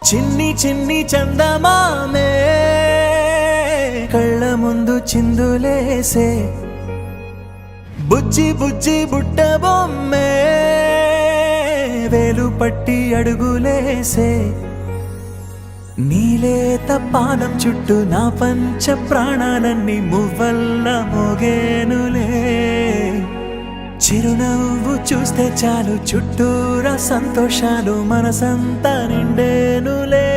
చిన్ని చిన్ని చందమామే కళ్ళ ముందు చిందులేసే బుజ్జి బుజ్జి బుట్ట బొమ్మే వేలు పట్టి అడుగులేసే నీలేత పానం చుట్టూ నా పంచ ప్రాణాలన్నీ మువ్వల్ల మోగేనులే చిరునవ్వు చూస్తే చాలు చుట్టూరా సంతోషాలు మనసంతా నిండేనులే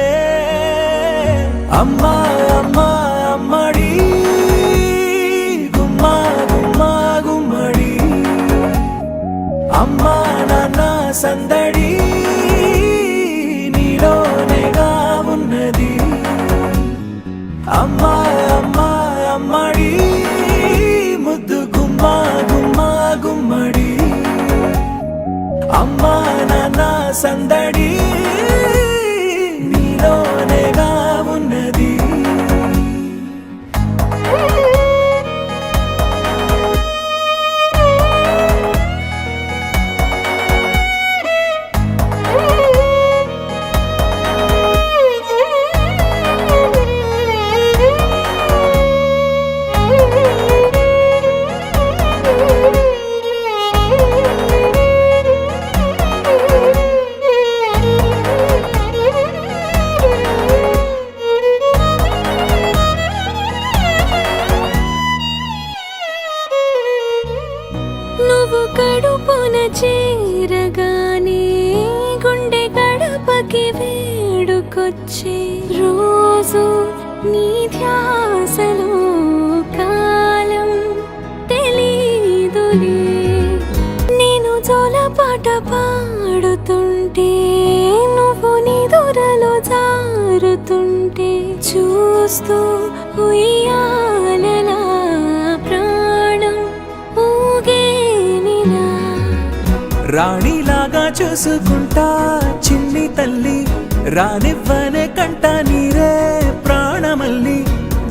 అమ్మా అమ్మా అమ్మడి గుమ్మా గుమ్మా గుమ్మడి అమ్మా నాన్న సందడి నీలోనేగా ఉన్నది అమ్మా అమ్మా అమ్మడి ముద్దు గుమ్మా గుమ్మా గుమ్మడి అమ్మా నాన్న సందడి నీలోనేగా ఉన్నది నువ్వు కడుపున చేరగానే గుండె గడపకి వేడుకొచ్చే రోజు నీ ధ్యాసలో కాలం తెలీదులే నేను జోలపాట పాడుతుంటే నువ్వు నిదురలో జారుతుంటే చూస్తూ ఉయ్యాలలా ప్రాణం ఊగేనిలా రాణిలాగా చూసుకుంటా చిన్ని తల్లి రానివ్వనే కంట నీరే ప్రాణమల్లి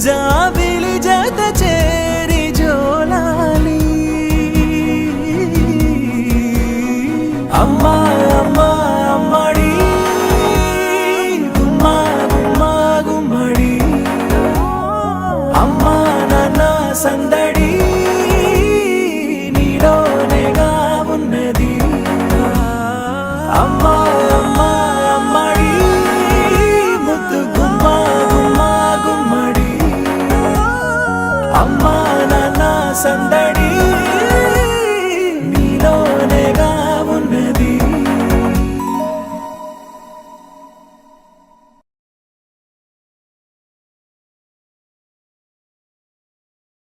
జాబిలి జత చేరి జోలాలి అమ్మా అమ్మా అమ్మడి గుమ్మా గుమ్మా గుమ్మడి అమ్మా నాన్న సందడి నీలోనేగా ఉన్నది అమ్మా అమ్మా అమ్మడి ముద్దు గుమ్మా గుమ్మా గుమ్మడి అమ్మా నాన్న సందడి